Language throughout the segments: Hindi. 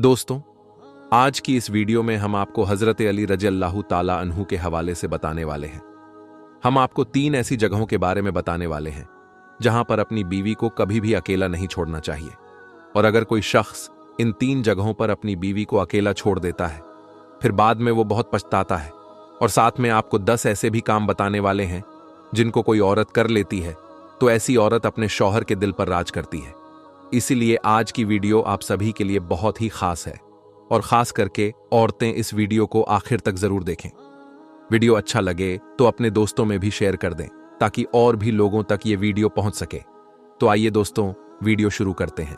दोस्तों, आज की इस वीडियो में हम आपको हजरत अली रज़ियल्लाहु ताला अन्हु के हवाले से बताने वाले हैं। हम आपको 3 ऐसी जगहों के बारे में बताने वाले हैं जहां पर अपनी बीवी को कभी भी अकेला नहीं छोड़ना चाहिए, और अगर कोई शख्स इन 3 जगहों पर अपनी बीवी को अकेला छोड़ देता है फिर बाद में वो बहुत पछताता है। और साथ में आपको 10 ऐसे भी काम बताने वाले हैं जिनको कोई औरत कर लेती है तो ऐसी औरत अपने शौहर के दिल पर राज करती है। इसीलिए आज की वीडियो आप सभी के लिए बहुत ही खास है, और खास करके औरतें इस वीडियो को आखिर तक जरूर देखें। वीडियो अच्छा लगे तो अपने दोस्तों में भी शेयर कर दें ताकि और भी लोगों तक ये वीडियो पहुंच सके। तो आइए दोस्तों, वीडियो शुरू करते हैं।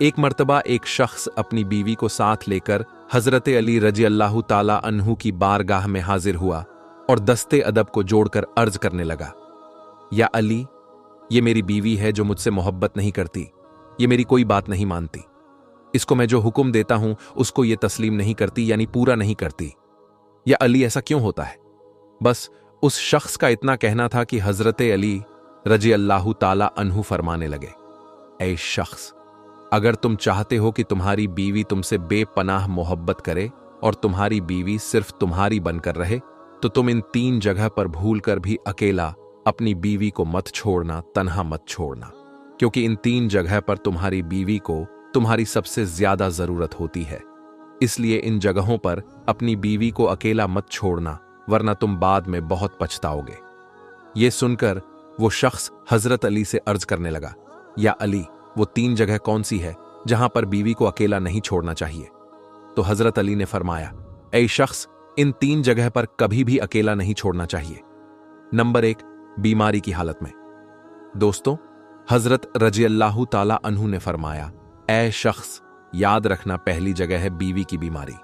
एक मर्तबा एक शख्स अपनी बीवी को साथ लेकर हजरत अली रज़ियल्लाहु ताला अन्हु की बारगाह में हाजिर हुआ और दस्ते अदब को जोड़कर अर्ज करने लगा, या अली, ये मेरी बीवी है जो मुझसे मोहब्बत नहीं करती, ये मेरी कोई बात नहीं मानती, इसको मैं जो हुक्म देता हूं उसको ये तस्लीम नहीं करती, यानी पूरा नहीं करती। या अली, ऐसा क्यों होता है? बस उस शख्स का इतना कहना था कि हजरत अली रज़ियल्लाहु ताला अन्हु फरमाने लगे, ऐ शख्स, अगर तुम चाहते हो कि तुम्हारी बीवी तुमसे बेपनाह मोहब्बत करे और तुम्हारी बीवी सिर्फ तुम्हारी बनकर रहे, तो तुम इन 3 जगह पर भूलकर भी अकेला अपनी बीवी को मत छोड़ना, तन्हा मत छोड़ना, क्योंकि इन 3 जगह पर तुम्हारी बीवी को तुम्हारी सबसे ज्यादा जरूरत होती है। इसलिए इन जगहों पर अपनी बीवी को अकेला मत छोड़ना, वरना तुम बाद में बहुत पछताओगे। ये सुनकर वो शख्स हजरत अली से अर्ज करने लगा, या अली, वो 3 जगह कौन सी है जहां पर बीवी को अकेला नहीं छोड़ना चाहिए? तो हजरत अली ने फरमाया, ऐ शख्स, इन 3 जगह पर कभी भी अकेला नहीं छोड़ना चाहिए। नंबर 1, बीमारी की हालत में। दोस्तों, हजरत रज़ियल्लाहु ताला अन्हु ने फरमाया, ऐ शख्स, याद रखना पहली जगह है बीवी की बीमारी,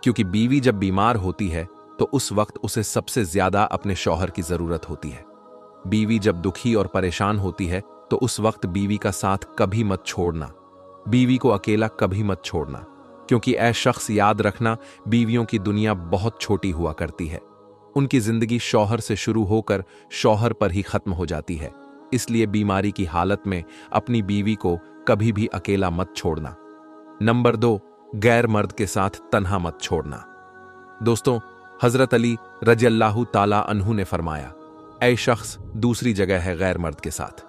क्योंकि बीवी जब बीमार होती है तो उस वक्त उसे सबसे ज्यादा अपने शौहर की जरूरत होती है। बीवी जब दुखी और परेशान होती है तो उस वक्त बीवी का साथ कभी मत छोड़ना, बीवी को अकेला कभी मत छोड़ना, क्योंकि ऐ शख्स, याद रखना, बीवियों की दुनिया बहुत छोटी हुआ करती है। उनकी जिंदगी शौहर से शुरू होकर शौहर पर ही खत्म हो जाती है। इसलिए बीमारी की हालत में अपनी बीवी को कभी भी अकेला मत छोड़ना। नंबर 2, गैर मर्द के साथ तन्हा मत छोड़ना। दोस्तों, हजरत अली रज़ियल्लाहु ताला अन्हु ने फरमाया, ऐ शख्स, दूसरी जगह है गैर मर्द के साथ।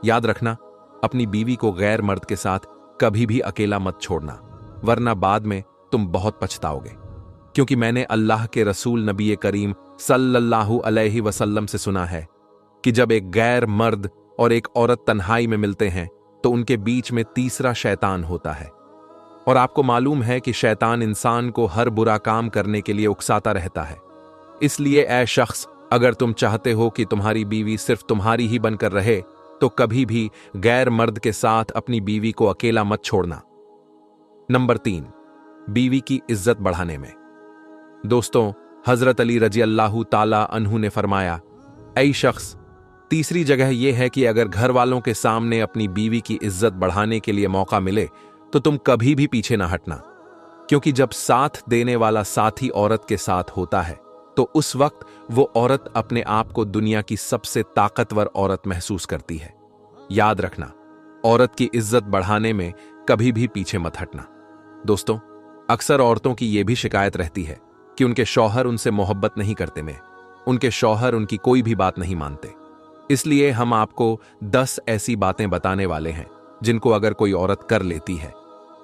याद रखना, अपनी बीवी को गैर मर्द के साथ कभी भी अकेला मत छोड़ना, वरना बाद में तुम बहुत पछताओगे। क्योंकि मैंने अल्लाह के रसूल नबी करीम सल्लल्लाहु अलैहि वसल्लम से सुना है कि जब एक गैर मर्द और एक औरत तन्हाई में मिलते हैं तो उनके बीच में तीसरा शैतान होता है। और आपको मालूम है कि शैतान इंसान को हर बुरा काम करने के लिए उकसाता रहता है। इसलिए ऐ शख्स, अगर तुम चाहते हो कि तुम्हारी बीवी सिर्फ तुम्हारी ही बनकर रहे तो कभी भी गैर मर्द के साथ अपनी बीवी को अकेला मत छोड़ना। नंबर 3, बीवी की इज्जत बढ़ाने में। दोस्तों, हजरत अली रज़ियल्लाहु ताला अन्हु ने फरमाया, ऐ शख्स, तीसरी जगह यह है कि अगर घर वालों के सामने अपनी बीवी की इज्जत बढ़ाने के लिए मौका मिले तो तुम कभी भी पीछे ना हटना, क्योंकि जब साथ देने वाला साथी औरत के साथ होता है तो उस वक्त वो औरत अपने आप को दुनिया की सबसे ताकतवर औरत महसूस करती है। याद रखना, औरत की इज्जत बढ़ाने में कभी भी पीछे मत हटना। दोस्तों, अक्सर औरतों की यह भी शिकायत रहती है कि उनके शौहर उनसे मोहब्बत नहीं करते में, उनके शौहर उनकी कोई भी बात नहीं मानते। इसलिए हम आपको 10 ऐसी बातें बताने वाले हैं जिनको अगर कोई औरत कर लेती है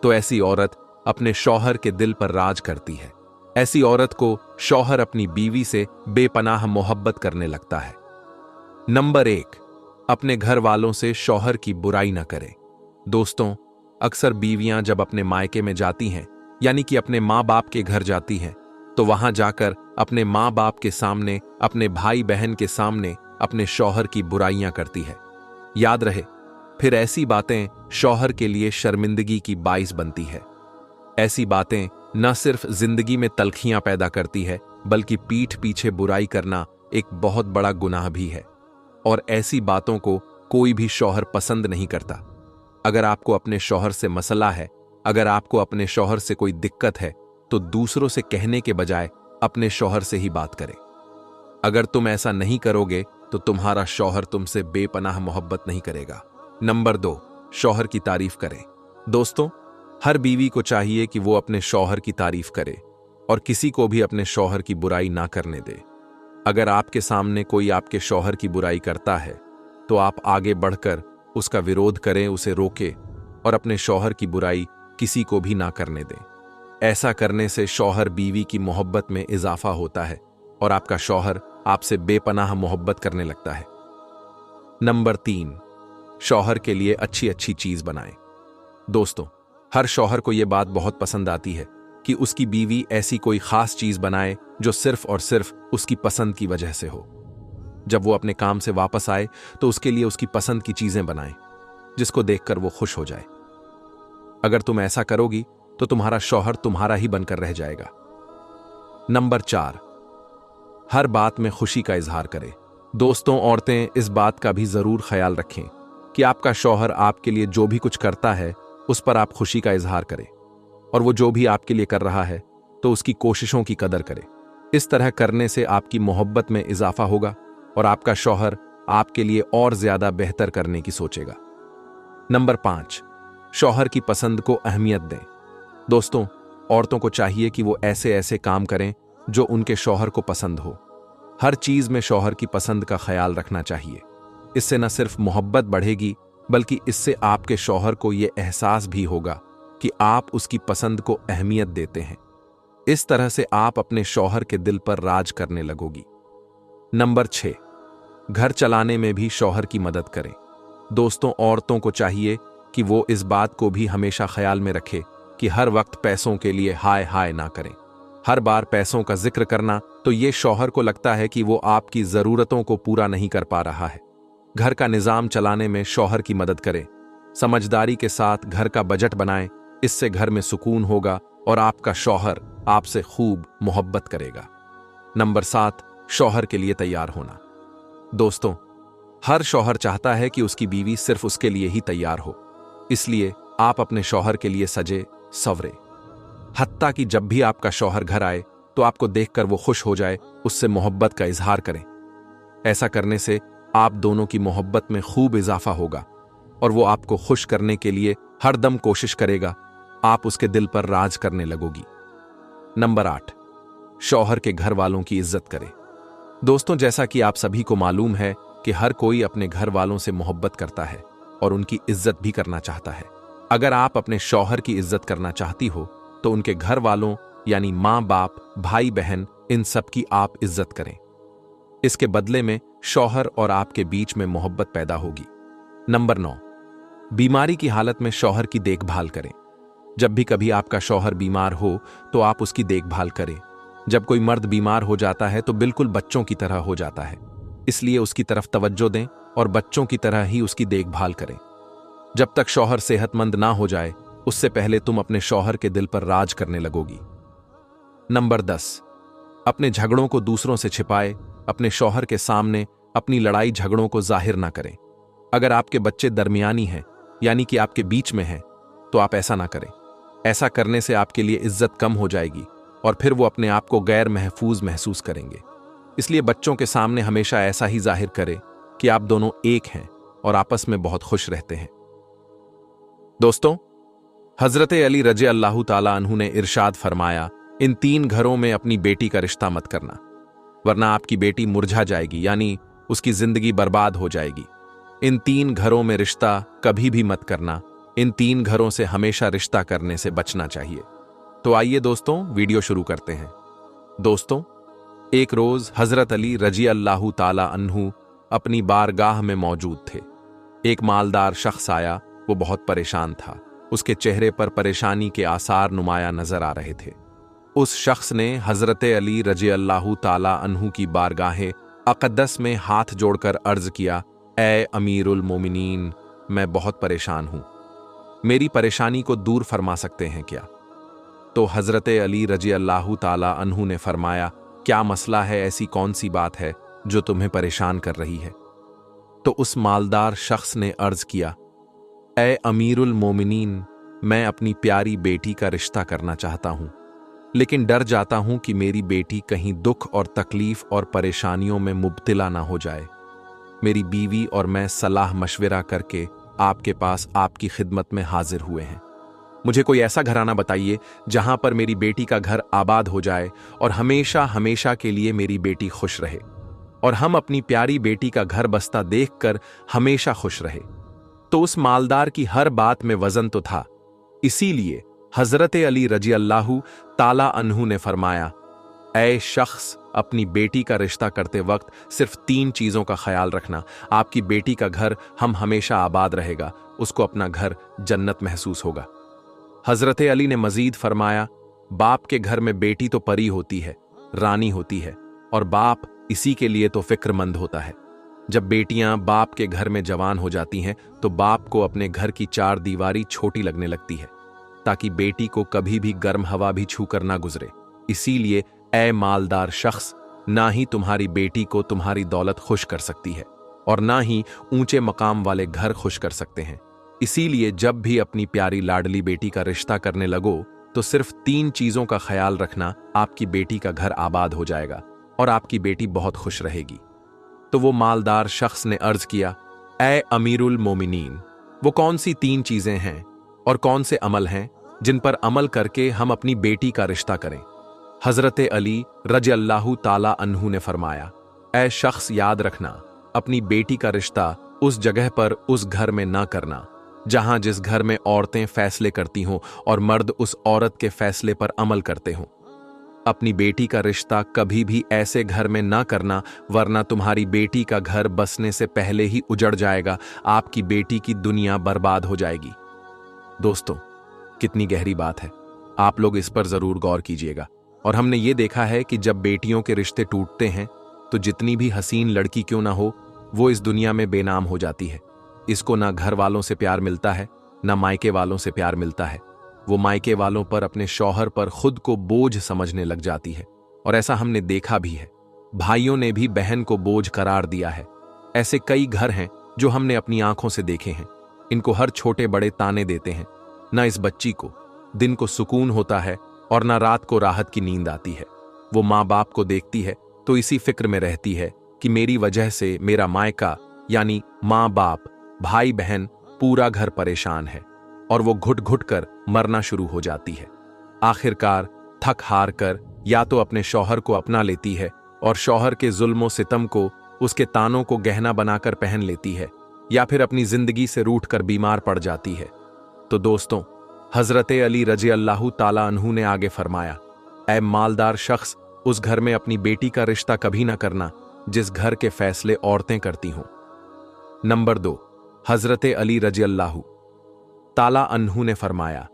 तो ऐसी औरत अपने शौहर के दिल पर राज करती है। ऐसी औरत को शौहर अपनी बीवी से बेपनाह मोहब्बत करने लगता है। नंबर 1, अपने घर वालों से शौहर की बुराई न करे। दोस्तों, अक्सर बीवियां जब अपने मायके में जाती हैं, यानी कि अपने माँ बाप के घर जाती हैं, तो वहां जाकर अपने माँ बाप के सामने, अपने भाई बहन के सामने अपने शौहर की बुराइयां करती है। याद रहे, फिर ऐसी बातें शौहर के लिए शर्मिंदगी की बाइस बनती है। ऐसी बातें न सिर्फ जिंदगी में तलखियां पैदा करती है, बल्कि पीठ पीछे बुराई करना एक बहुत बड़ा गुनाह भी है, और ऐसी बातों को कोई भी शौहर पसंद नहीं करता। अगर आपको अपने शौहर से मसला है, अगर आपको अपने शौहर से कोई दिक्कत है, तो दूसरों से कहने के बजाय अपने शौहर से ही बात करें। अगर तुम ऐसा नहीं करोगे तो तुम्हारा शौहर तुमसे बेपनाह मोहब्बत नहीं करेगा। नंबर 2, शौहर की तारीफ करें। दोस्तों, हर बीवी को चाहिए कि वो अपने शौहर की तारीफ करे और किसी को भी अपने शौहर की बुराई ना करने दे। अगर आपके सामने कोई आपके शौहर की बुराई करता है तो आप आगे बढ़कर उसका विरोध करें, उसे रोकें और अपने शौहर की बुराई किसी को भी ना करने दें। ऐसा करने से शौहर बीवी की मोहब्बत में इजाफा होता है और आपका शौहर आपसे बेपनाह मोहब्बत करने लगता है। नंबर 3, शौहर के लिए अच्छी अच्छी चीज बनाएं। दोस्तों, हर शौहर को यह बात बहुत पसंद आती है कि उसकी बीवी ऐसी कोई खास चीज बनाए जो सिर्फ और सिर्फ उसकी पसंद की वजह से हो। जब वो अपने काम से वापस आए तो उसके लिए उसकी पसंद की चीजें बनाएं जिसको देखकर वो खुश हो जाए। अगर तुम ऐसा करोगी तो तुम्हारा शौहर तुम्हारा ही बनकर रह जाएगा। नंबर 4, हर बात में खुशी का इजहार करें। दोस्तों, औरतें इस बात का भी जरूर ख्याल रखें कि आपका शौहर आपके लिए जो भी कुछ करता है उस पर आप खुशी का इजहार करें और वो जो भी आपके लिए कर रहा है तो उसकी कोशिशों की कदर करें। इस तरह करने से आपकी मोहब्बत में इजाफा होगा और आपका शौहर आपके लिए और ज्यादा बेहतर करने की सोचेगा। नंबर 5, शौहर की पसंद को अहमियत दें। दोस्तों, औरतों को चाहिए कि वो ऐसे ऐसे काम करें जो उनके शौहर को पसंद हो। हर चीज में शौहर की पसंद का ख्याल रखना चाहिए। इससे न सिर्फ मोहब्बत बढ़ेगी बल्कि इससे आपके शौहर को यह एहसास भी होगा कि आप उसकी पसंद को अहमियत देते हैं। इस तरह से आप अपने शौहर के दिल पर राज करने लगोगी। नंबर 6, घर चलाने में भी शौहर की मदद करें। दोस्तों, औरतों को चाहिए कि वो इस बात को भी हमेशा ख्याल में रखे कि हर वक्त पैसों के लिए हाय हाय ना करें। हर बार पैसों का जिक्र करना तो ये शौहर को लगता है कि वो आपकी जरूरतों को पूरा नहीं कर पा रहा है। घर का निजाम चलाने में शौहर की मदद करें। समझदारी के साथ घर का बजट बनाएं, इससे घर में सुकून होगा और आपका शौहर आपसे खूब मोहब्बत करेगा। नंबर 7, शौहर के लिए तैयार होना। दोस्तों, हर शौहर चाहता है कि उसकी बीवी सिर्फ उसके लिए ही तैयार हो, इसलिए आप अपने शौहर के लिए सजे सवरे। हत्ता कि जब भी आपका शौहर घर आए तो आपको देखकर वो खुश हो जाए, उससे मोहब्बत का इजहार करें। ऐसा करने से आप दोनों की मोहब्बत में खूब इजाफा होगा और वो आपको खुश करने के लिए हर दम कोशिश करेगा। आप उसके दिल पर राज करने लगोगी। नंबर 8, शौहर के घर वालों की इज्जत करें। दोस्तों, जैसा कि आप सभी को मालूम है कि हर कोई अपने घर वालों से मोहब्बत करता है और उनकी इज्जत भी करना चाहता है। अगर आप अपने शौहर की इज्जत करना चाहती हो तो उनके घर वालों यानी माँ बाप, भाई बहन, इन सब की आप इज्जत करें। इसके बदले में शौहर और आपके बीच में मोहब्बत पैदा होगी। नंबर 9, बीमारी की हालत में शौहर की देखभाल करें। जब भी कभी आपका शौहर बीमार हो तो आप उसकी देखभाल करें। जब कोई मर्द बीमार हो जाता है तो बिल्कुल बच्चों की तरह हो जाता है, इसलिए उसकी तरफ तवज्जो दें और बच्चों की तरह ही उसकी देखभाल करें। जब तक शौहर सेहतमंद ना हो जाए उससे पहले तुम अपने शौहर के दिल पर राज करने लगोगी। नंबर 10, अपने झगड़ों को दूसरों से छिपाए। अपने शौहर के सामने अपनी लड़ाई झगड़ों को जाहिर ना करें। अगर आपके बच्चे दरमियानी हैं यानी कि आपके बीच में हैं तो आप ऐसा ना करें। ऐसा करने से आपके लिए इज्जत कम हो जाएगी और फिर वो अपने आप को गैर महफूज महसूस करेंगे। इसलिए बच्चों के सामने हमेशा ऐसा ही जाहिर करें कि आप दोनों एक हैं और आपस में बहुत खुश रहते हैं। दोस्तों, हजरत अली रज़ी अल्लाह ताला अन्हु ने इरशाद फरमाया, इन 3 घरों में अपनी बेटी का रिश्ता मत करना, वरना आपकी बेटी मुरझा जाएगी यानी उसकी जिंदगी बर्बाद हो जाएगी। इन 3 घरों में रिश्ता कभी भी मत करना। इन 3 घरों से हमेशा रिश्ता करने से बचना चाहिए। तो आइए दोस्तों, वीडियो शुरू करते हैं। दोस्तों, एक रोज हजरत अली रज़ी अल्लाह ताला अन्हु अपनी बारगाह में मौजूद थे। एक मालदार शख्स आया। वो बहुत परेशान था। उसके चेहरे पर परेशानी के आसार नुमाया नजर आ रहे थे। उस शख्स ने हजरत अली रज़ी अल्लाह ताला अन्हु की बारगाहे अक़दस में हाथ जोड़कर अर्ज किया, ए अमीरुल मोमिनीन, मैं बहुत परेशान हूं, मेरी परेशानी को दूर फरमा सकते हैं क्या? तो हजरत अली रज़ी अल्लाह ताला अन्हु ने फरमाया, क्या मसला है, ऐसी कौन सी बात है जो तुम्हें परेशान कर रही है? तो उस मालदार शख्स ने अर्ज किया, ए अमीरुल मोमिनीन, मैं अपनी प्यारी बेटी का रिश्ता करना चाहता हूं, लेकिन डर जाता हूं कि मेरी बेटी कहीं दुख और तकलीफ और परेशानियों में मुब्तला ना हो जाए। मेरी बीवी और मैं सलाह मशविरा करके आपके पास आपकी खिदमत में हाजिर हुए हैं। मुझे कोई ऐसा घराना बताइए जहां पर मेरी बेटी का घर आबाद हो जाए और हमेशा हमेशा के लिए मेरी बेटी खुश रहे और हम अपनी प्यारी बेटी का घर बसता देखकर हमेशा खुश रहे। तो उस मालदार की हर बात में वजन तो था, इसीलिए हजरत अली रजी अल्लाहु ताला अन्हु ने फरमाया, ऐ शख्स, अपनी बेटी का रिश्ता करते वक्त सिर्फ 3 चीजों का ख्याल रखना। आपकी बेटी का घर हम हमेशा आबाद रहेगा, उसको अपना घर जन्नत महसूस होगा। हजरत अली ने मजीद फरमाया, बाप के घर में बेटी तो परी होती है, रानी होती है, और बाप इसी के लिए तो फिक्रमंद होता है। जब बेटियां बाप के घर में जवान हो जाती हैं तो बाप को अपने घर की 4 दीवारी छोटी लगने लगती है, ताकि बेटी को कभी भी गर्म हवा भी छूकर ना गुजरे। इसीलिए ऐ मालदार शख्स, ना ही तुम्हारी बेटी को तुम्हारी दौलत खुश कर सकती है और ना ही ऊंचे मकाम वाले घर खुश कर सकते हैं। इसीलिए जब भी अपनी प्यारी लाडली बेटी का रिश्ता करने लगो तो सिर्फ 3 चीजों का ख्याल रखना, आपकी बेटी का घर आबाद हो जाएगा और आपकी बेटी बहुत खुश रहेगी। तो वो मालदार शख्स ने अर्ज किया, ऐ अमीरुल मोमिनीन, वो कौन सी 3 चीजें हैं और कौन से अमल हैं जिन पर अमल करके हम अपनी बेटी का रिश्ता करें? हजरत अली रज़ी अल्लाहु ताला अन्हु ने फरमाया, ऐ शख्स, याद रखना, अपनी बेटी का रिश्ता उस जगह पर उस घर में ना करना जहां जिस घर में औरतें फैसले करती हों और मर्द उस औरत के फैसले पर अमल करते हों। अपनी बेटी का रिश्ता कभी भी ऐसे घर में ना करना, वरना तुम्हारी बेटी का घर बसने से पहले ही उजड़ जाएगा, आपकी बेटी की दुनिया बर्बाद हो जाएगी। दोस्तों, कितनी गहरी बात है, आप लोग इस पर जरूर गौर कीजिएगा। और हमने ये देखा है कि जब बेटियों के रिश्ते टूटते हैं तो जितनी भी हसीन लड़की क्यों ना हो, वो इस दुनिया में बेनाम हो जाती है। इसको ना घर वालों से प्यार मिलता है, ना मायके वालों से प्यार मिलता है। वो मायके वालों पर, अपने शौहर पर खुद को बोझ समझने लग जाती है, और ऐसा हमने देखा भी है। भाइयों ने भी बहन को बोझ करार दिया है। ऐसे कई घर हैं जो हमने अपनी आंखों से देखे हैं। इनको हर छोटे बड़े ताने देते हैं। ना इस बच्ची को दिन को सुकून होता है और ना रात को राहत की नींद आती है। वो माँ बाप को देखती है तो इसी फिक्र में रहती है कि मेरी वजह से मेरा मायका यानी माँ बाप, भाई बहन, पूरा घर परेशान है, और वो घुट घुट कर मरना शुरू हो जाती है। आखिरकार थक हार कर या तो अपने शौहर को अपना लेती है और शौहर के जुल्मों सितम को, उसके तानों को गहना बनाकर पहन लेती है, या फिर अपनी जिंदगी से रूठ कर बीमार पड़ जाती है। तो दोस्तों, हजरत अली रज़ी अल्लाहु ताला अन्हु ने आगे फरमाया, ऐ मालदार शख्स, उस घर में अपनी बेटी का रिश्ता कभी ना करना जिस घर के फैसले औरतें करती हों। नंबर 2, हजरत अली रज़ी अल्लाहु ताला अन्हु ने फरमाया,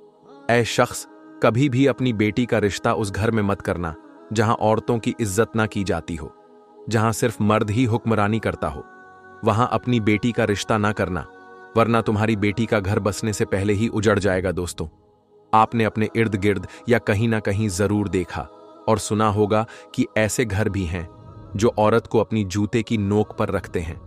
ऐ शख्स, कभी भी अपनी बेटी का रिश्ता उस घर में मत करना जहां औरतों की इज्जत ना की जाती हो, जहां सिर्फ मर्द ही हुक्मरानी करता हो। वहां अपनी बेटी का रिश्ता ना करना, वरना तुम्हारी बेटी का घर बसने से पहले ही उजड़ जाएगा। दोस्तों, आपने अपने इर्द गिर्द या कहीं ना कहीं जरूर देखा और सुना होगा कि ऐसे घर भी हैं जो औरत को अपनी जूते की नोक पर रखते हैं।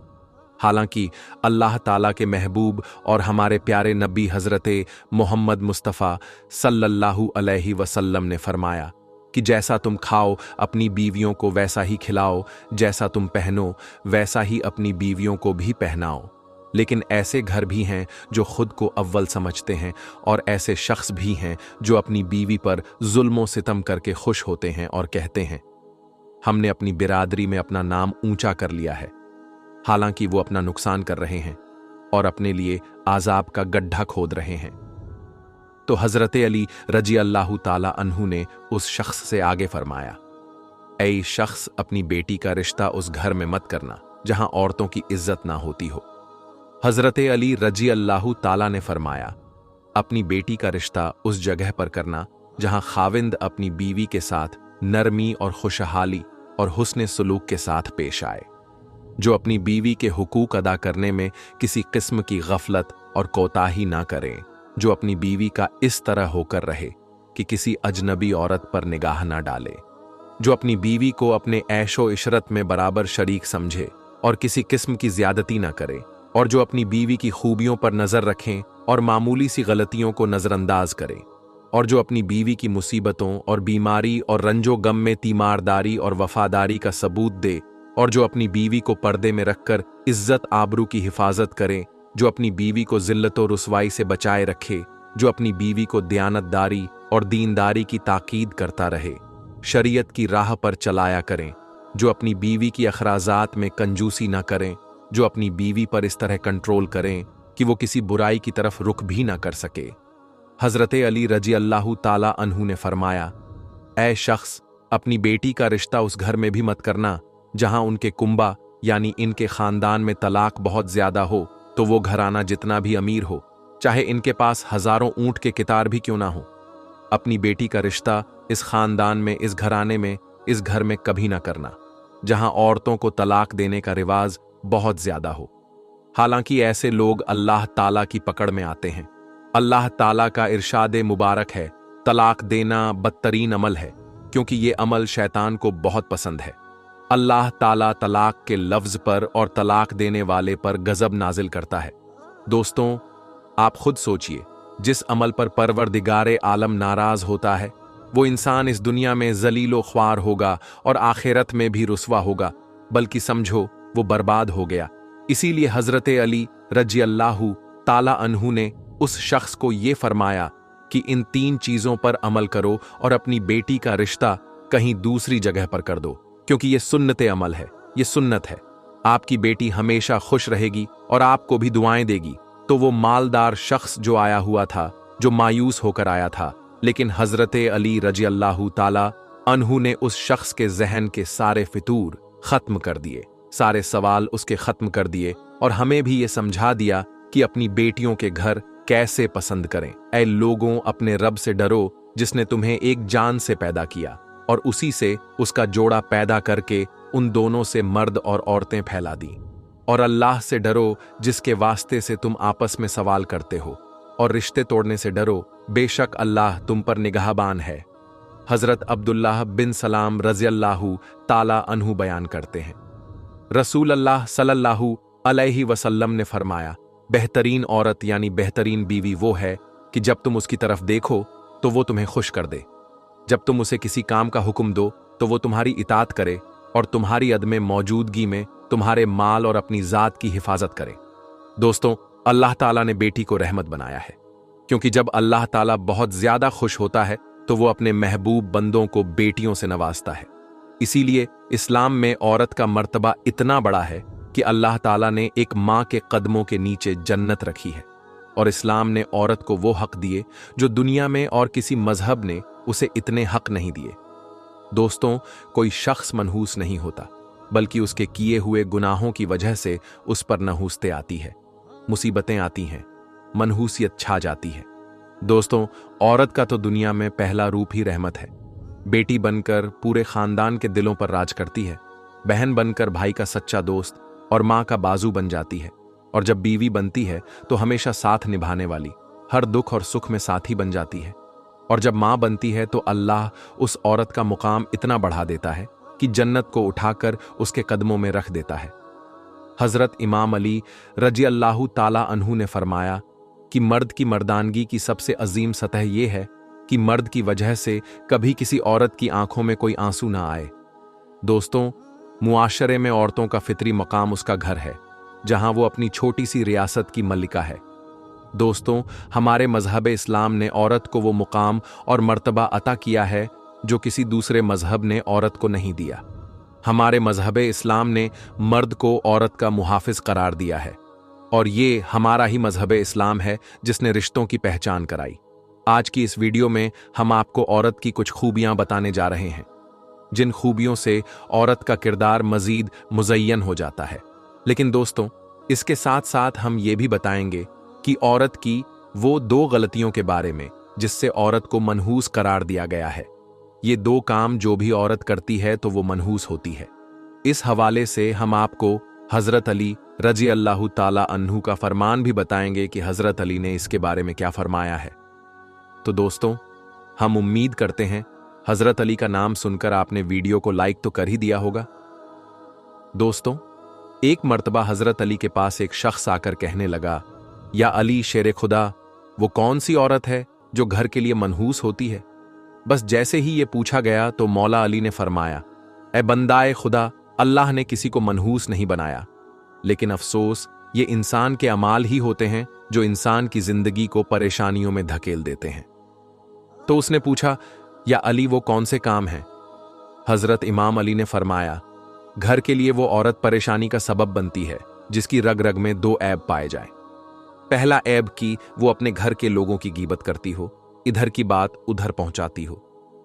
हालांकि अल्लाह ताला के महबूब और हमारे प्यारे नबी हजरते मोहम्मद मुस्तफ़ा सल्लल्लाहु अलैहि वसल्लम ने फरमाया कि जैसा तुम खाओ अपनी बीवियों को वैसा ही खिलाओ, जैसा तुम पहनो वैसा ही अपनी बीवियों को भी पहनाओ। लेकिन ऐसे घर भी हैं जो खुद को अव्वल समझते हैं, और ऐसे शख्स भी हैं जो अपनी बीवी पर जुल्मों सितम करके खुश होते हैं और कहते हैं, हमने अपनी बिरादरी में अपना नाम ऊंचा कर लिया है। हालांकि वो अपना नुकसान कर रहे हैं और अपने लिए आजाब का गड्ढा खोद रहे हैं। तो हजरत अली रज़ी अल्लाहु ताला अन्हु ने उस शख्स से आगे फरमाया, ऐ शख्स, अपनी बेटी का रिश्ता उस घर में मत करना जहां औरतों की इज्जत ना होती हो। हजरत अली रज़ी अल्लाहु ताला ने फरमाया, अपनी बेटी का रिश्ता उस जगह पर करना जहां खाविंद अपनी बीवी के साथ नरमी और खुशहाली और हुस्न सुलूक के साथ पेश आए, जो अपनी बीवी के हुकूक अदा करने में किसी किस्म की गफलत और कोताही ना करें, जो अपनी बीवी का इस तरह होकर रहे कि किसी अजनबी औरत पर निगाह ना डाले, जो अपनी बीवी को अपने ऐशो इशरत में बराबर शरीक समझे और किसी किस्म की ज्यादती ना करे, और जो अपनी बीवी की खूबियों पर नजर रखें और मामूली सी गलतियों को नजरअंदाज करें, और जो अपनी बीवी की मुसीबतों और बीमारी और रंजो गम में तीमारदारी और वफादारी का सबूत दे, और जो अपनी बीवी को पर्दे में रखकर इज्जत आबरू की हिफाजत करें, जो अपनी बीवी को जिल्लत और रुसवाई से बचाए रखे, जो अपनी बीवी को दयानतदारी और दीनदारी की ताकीद करता रहे, शरीयत की राह पर चलाया करें, जो अपनी बीवी की अखराजात में कंजूसी न करें, जो अपनी बीवी पर इस तरह कंट्रोल करें कि वो किसी बुराई की तरफ रुख भी ना कर सके। हजरत अली रजी अल्लाह ताला अन्हु ने फरमाया, ऐ शख्स, अपनी बेटी का रिश्ता उस घर में भी मत करना जहां उनके कुंबा यानी इनके खानदान में तलाक बहुत ज्यादा हो, तो वो घराना जितना भी अमीर हो, चाहे इनके पास हजारों ऊंट के कितार भी क्यों ना हो। अपनी बेटी का रिश्ता इस खानदान में, इस घराने में, इस घर में कभी ना करना जहां औरतों को तलाक देने का रिवाज बहुत ज्यादा हो। हालांकि ऐसे लोग अल्लाह ताला की पकड़ में आते हैं। अल्लाह ताला का इरशाद मुबारक है, तलाक देना बदतरीन अमल है, क्योंकि ये अमल शैतान को बहुत पसंद है। अल्लाह ताला तलाक के लफ्ज पर और तलाक देने वाले पर गजब नाजिल करता है। दोस्तों, आप खुद सोचिए, जिस अमल पर परवरदिगारे आलम नाराज होता है, वो इंसान इस दुनिया में जलीलो ख्वार होगा और आखिरत में भी रुस्वा होगा, बल्कि समझो वो बर्बाद हो गया। इसीलिए हजरत अली रजी अल्लाहु ताला अन्हु ने उस शख्स को ये फरमाया कि इन 3 चीजों पर अमल करो और अपनी बेटी का रिश्ता कहीं दूसरी जगह पर कर दो, क्योंकि ये सुन्नत अमल है, ये सुन्नत है। आपकी बेटी हमेशा खुश रहेगी और आपको भी दुआएं देगी। तो वो मालदार शख्स जो आया हुआ था, जो मायूस होकर आया था, लेकिन हजरत अली रजी अल्लाहु ताला अन्हु ने उस शख्स के जहन के सारे फितूर खत्म कर दिए, सारे सवाल उसके खत्म कर दिए और हमें भी ये समझा दिया कि अपनी बेटियों के घर कैसे पसंद करें। ऐ लोगों, अपने रब से डरो जिसने तुम्हें एक जान से पैदा किया और उसी से उसका जोड़ा पैदा करके उन दोनों से मर्द और औरतें फैला दी। और अल्लाह से डरो जिसके वास्ते से तुम आपस में सवाल करते हो, और रिश्ते तोड़ने से डरो, बेशक अल्लाह तुम पर निगाहबान है। हजरत अब्दुल्लाह बिन सलाम रज़ियल्लाहु ताला अन्हु बयान करते हैं, रसूल अल्लाह सल्लल्लाहु अलैहि वसल्लम ने फरमाया, बेहतरीन औरत यानी बेहतरीन बीवी वो है कि जब तुम उसकी तरफ देखो तो वो तुम्हें खुश कर दे, जब तुम उसे किसी काम का हुक्म दो तो वो तुम्हारी इताअत करे और तुम्हारी अदमे मौजूदगी में तुम्हारे माल और अपनी जात की हिफाजत करे। दोस्तों, अल्लाह ताला ने बेटी को रहमत बनाया है, क्योंकि जब अल्लाह ताला बहुत ज्यादा खुश होता है तो वो अपने महबूब बंदों को बेटियों से नवाजता है। इसीलिए इस्लाम में औरत का मर्तबा इतना बड़ा है कि अल्लाह ताला ने एक माँ के कदमों के नीचे जन्नत रखी है, और इस्लाम ने औरत को वो हक दिए जो दुनिया में और किसी मजहब ने उसे इतने हक नहीं दिए। दोस्तों, कोई शख्स मनहूस नहीं होता, बल्कि उसके किए हुए गुनाहों की वजह से उस पर नहूसतें आती है, मुसीबतें आती हैं, मनहूसियत छा जाती है। दोस्तों, औरत का तो दुनिया में पहला रूप ही रहमत है। बेटी बनकर पूरे खानदान के दिलों पर राज करती है, बहन बनकर भाई का सच्चा दोस्त और माँ का बाजू बन जाती है, और जब बीवी बनती है तो हमेशा साथ निभाने वाली, हर दुख और सुख में साथी बन जाती है। और जब माँ बनती है तो अल्लाह उस औरत का मुकाम इतना बढ़ा देता है कि जन्नत को उठाकर उसके कदमों में रख देता है। हजरत इमाम अली रजी अल्लाहु ताला अन्हु ने फरमाया कि मर्द की मर्दानगी की सबसे अजीम सतह यह है कि मर्द की वजह से कभी किसी औरत की आंखों में कोई आंसू ना आए। दोस्तों, मुआशरे में औरतों का फितरी मकाम उसका घर है, जहां वो अपनी छोटी सी रियासत की मलिका है। दोस्तों, हमारे मजहब इस्लाम ने औरत को वो मुकाम और मर्तबा अता किया है जो किसी दूसरे मजहब ने औरत को नहीं दिया। हमारे मजहब इस्लाम ने मर्द को औरत का मुहाफिज करार दिया है, और ये हमारा ही मजहब इस्लाम है जिसने रिश्तों की पहचान कराई। आज की इस वीडियो में हम आपको औरत की कुछ खूबियां बताने जा रहे हैं, जिन खूबियों से औरत का किरदार मजीद मुज़य्यन हो जाता है। लेकिन दोस्तों, इसके साथ साथ हम ये भी बताएंगे कि औरत की वो 2 गलतियों के बारे में जिससे औरत को मनहूस करार दिया गया है। ये 2 काम जो भी औरत करती है तो वो मनहूस होती है। इस हवाले से हम आपको हजरत अली रजी अल्लाहु ताला अन्हु का फरमान भी बताएंगे कि हजरत अली ने इसके बारे में क्या फरमाया है। तो दोस्तों, हम उम्मीद करते हैं हजरत अली का नाम सुनकर आपने वीडियो को लाइक तो कर ही दिया होगा। दोस्तों, एक मर्तबा हजरत अली के पास एक शख्स आकर कहने लगा, या अली शेर खुदा, वो कौन सी औरत है जो घर के लिए मनहूस होती है? बस जैसे ही ये पूछा गया तो मौला अली ने फरमाया, ए बंदाए खुदा, अल्लाह ने किसी को मनहूस नहीं बनाया, लेकिन अफसोस ये इंसान के अमाल ही होते हैं जो इंसान की जिंदगी को परेशानियों में धकेल देते हैं। तो उसने पूछा, या अली वो कौन से काम हैं? हजरत इमाम अली ने फरमाया, घर के लिए वो औरत परेशानी का सबब बनती है जिसकी रग रग में 2 ऐब पाए जाएं। पहला ऐब कि वो अपने घर के लोगों की गीबत करती हो, इधर की बात उधर पहुंचाती हो,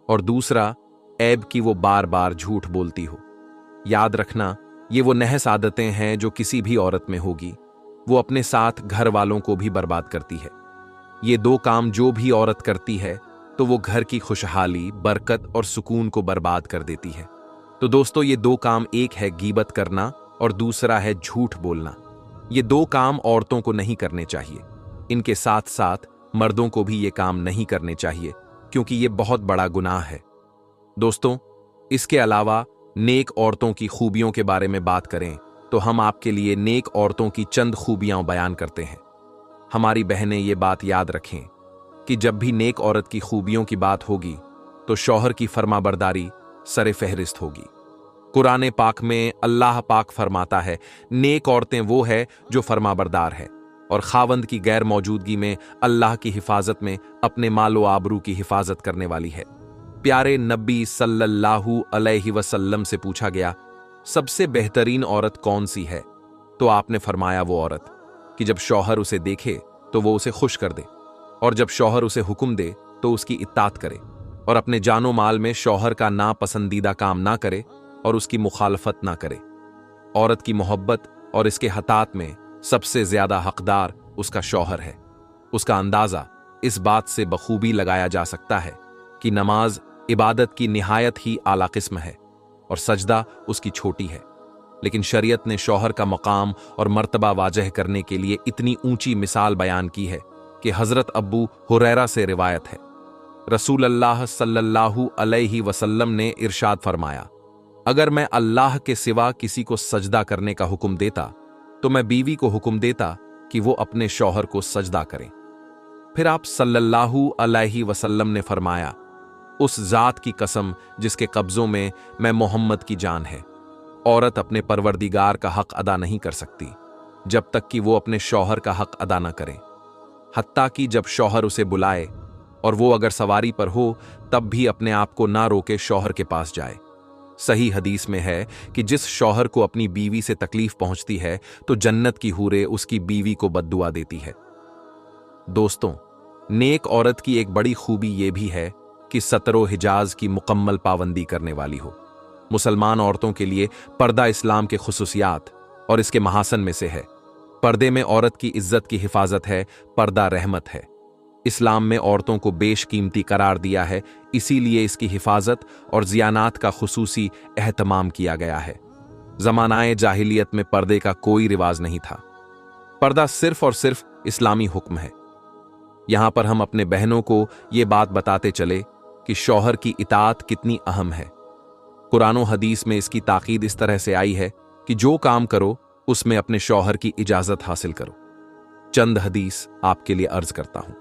और दूसरा ऐब कि वो बार बार झूठ बोलती हो। याद रखना, ये वो नहस आदतें हैं जो किसी भी औरत में होगी, वो अपने साथ घर वालों को भी बर्बाद करती है। ये 2 काम जो भी औरत करती है तो वो घर की खुशहाली, बरकत और सुकून को बर्बाद कर देती है। तो दोस्तों, ये 2 काम, एक है गीबत करना और दूसरा है झूठ बोलना। ये 2 काम औरतों को नहीं करने चाहिए। इनके साथ साथ मर्दों को भी ये काम नहीं करने चाहिए, क्योंकि ये बहुत बड़ा गुनाह है। दोस्तों, इसके अलावा नेक औरतों की खूबियों के बारे में बात करें तो हम आपके लिए नेक औरतों की चंद खूबियां बयान करते हैं। हमारी बहनें ये बात याद रखें कि जब भी नेक औरत की खूबियों की बात होगी तो शौहर की फरमाबरदारी सरे फहरिस्त होगी। कुरान पाक में अल्लाह पाक फरमाता है, नेक औरतें वो है जो फरमाबरदार है और खावंद की गैर मौजूदगी में अल्लाह की हिफाजत में अपने मालो आबरू की हिफाजत करने वाली है। प्यारे नबी सल्लल्लाहु अलैहि वसल्लम से पूछा गया, सबसे बेहतरीन औरत कौन सी है? तो आपने फरमाया, वो औरत कि जब शौहर उसे देखे तो वो उसे खुश कर दे, और जब शौहर उसे हुक्म दे तो उसकी इत्तात करे, और अपने जानो माल में शौहर का नापसंदीदा काम ना करे और उसकी मुखालफत ना करे। औरत की मोहब्बत और इसके हतात में सबसे ज्यादा हकदार उसका शौहर है। उसका अंदाजा इस बात से बखूबी लगाया जा सकता है कि नमाज इबादत की निहायत ही आला किस्म है और सजदा उसकी छोटी है, लेकिन शरीयत ने शौहर का मकाम और मर्तबा वाजह करने के लिए इतनी ऊंची मिसाल बयान की है कि हजरत अब्बू हुरैरा से रिवायत है, रसूल अल्लाह सल्लल्लाहु अलैहि वसल्लम ने इरशाद फरमाया, अगर मैं अल्लाह के सिवा किसी को सजदा करने का हुक्म देता तो मैं बीवी को हुक्म देता कि वो अपने शौहर को सजदा करें। फिर आप सल्लल्लाहु अलैहि वसल्लम ने फरमाया, उस जात की कसम जिसके कब्जों में मैं मोहम्मद की जान है, औरत अपने परवरदिगार का हक अदा नहीं कर सकती जब तक कि वो अपने शौहर का हक अदा न करे, हत्ता कि जब शौहर उसे बुलाए और वो अगर सवारी पर हो तब भी अपने आप को ना रोके शौहर के पास जाए। सही हदीस में है कि जिस शौहर को अपनी बीवी से तकलीफ पहुंचती है तो जन्नत की हूरें उसकी बीवी को बद्दुआ देती है। दोस्तों, नेक औरत की एक बड़ी खूबी यह भी है कि सतरो हिजाज की मुकम्मल पाबंदी करने वाली हो। मुसलमान औरतों के लिए पर्दा इस्लाम के खुसूसियात और इसके महासन में से है। पर्दे में औरत की इज्जत की हिफाजत है, पर्दा रहमत है। इस्लाम में औरतों को बेशकीमती करार दिया है, इसीलिए इसकी हिफाजत और जियानात का खुसूसी एहतमाम किया गया है। ज़मानाए जाहिलियत में पर्दे का कोई रिवाज नहीं था। पर्दा सिर्फ और सिर्फ इस्लामी हुक्म है। यहां पर हम अपने बहनों को ये बात बताते चले कि शौहर की इताअत कितनी अहम है। कुरान और हदीस में इसकी ताकीद इस तरह से आई है कि जो काम करो उसमें अपने शौहर की इजाजत हासिल करो। चंद हदीस आपके लिए अर्ज करता हूं।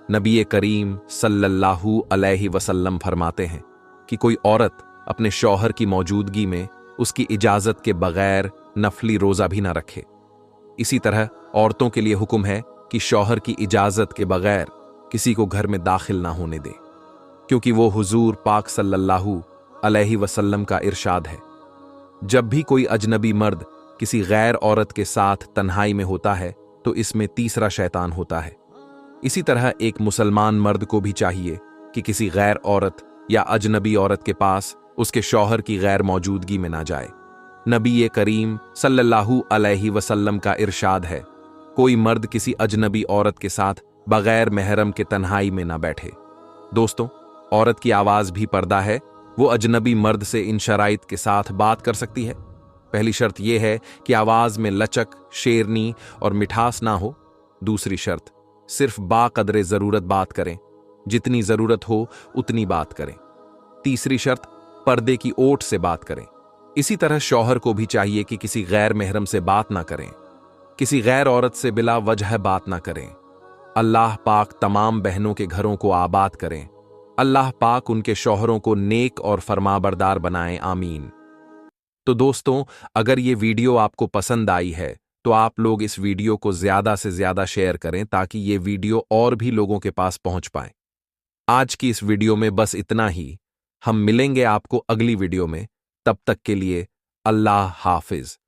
नबी करीम सल्लल्लाहु अलैहि वसल्लम फरमाते हैं कि कोई औरत अपने शौहर की मौजूदगी में उसकी इजाजत के बगैर नफली रोजा भी ना रखे। इसी तरह औरतों के लिए हुक्म है कि शौहर की इजाजत के बगैर किसी को घर में दाखिल ना होने दे, क्योंकि वो हुजूर पाक सल्लल्लाहु अलैहि वसल्लम का इरशाद है, जब भी कोई अजनबी मर्द किसी गैर औरत के साथ तन्हाई में होता है तो इसमें तीसरा शैतान होता है। इसी तरह एक मुसलमान मर्द को भी चाहिए कि किसी गैर औरत या अजनबी औरत के पास उसके शौहर की गैर मौजूदगी में ना जाए। नबी करीम सल्लल्लाहु अलैहि वसल्लम का इरशाद है, कोई मर्द किसी अजनबी औरत के साथ बगैर महरम के तन्हाई में ना बैठे। दोस्तों, औरत की आवाज भी पर्दा है। वो अजनबी मर्द से इन शराइत के साथ बात कर सकती है। पहली शर्त यह है कि आवाज में लचक, शेरनी और मिठास ना हो। दूसरी शर्त, सिर्फ बाकदरे जरूरत बात करें, जितनी जरूरत हो उतनी बात करें। तीसरी शर्त, पर्दे की ओट से बात करें। इसी तरह शौहर को भी चाहिए कि किसी गैर महरम से बात ना करें, किसी गैर औरत से बिला वजह बात ना करें। अल्लाह पाक तमाम बहनों के घरों को आबाद करें। अल्लाह पाक उनके शौहरों को नेक और फरमाबरदार बनाएं, आमीन। तो दोस्तों, अगर ये वीडियो आपको पसंद आई है तो आप लोग इस वीडियो को ज्यादा से ज्यादा शेयर करें ताकि ये वीडियो और भी लोगों के पास पहुंच पाए। आज की इस वीडियो में बस इतना ही। हम मिलेंगे आपको अगली वीडियो में। तब तक के लिए अल्लाह हाफिज।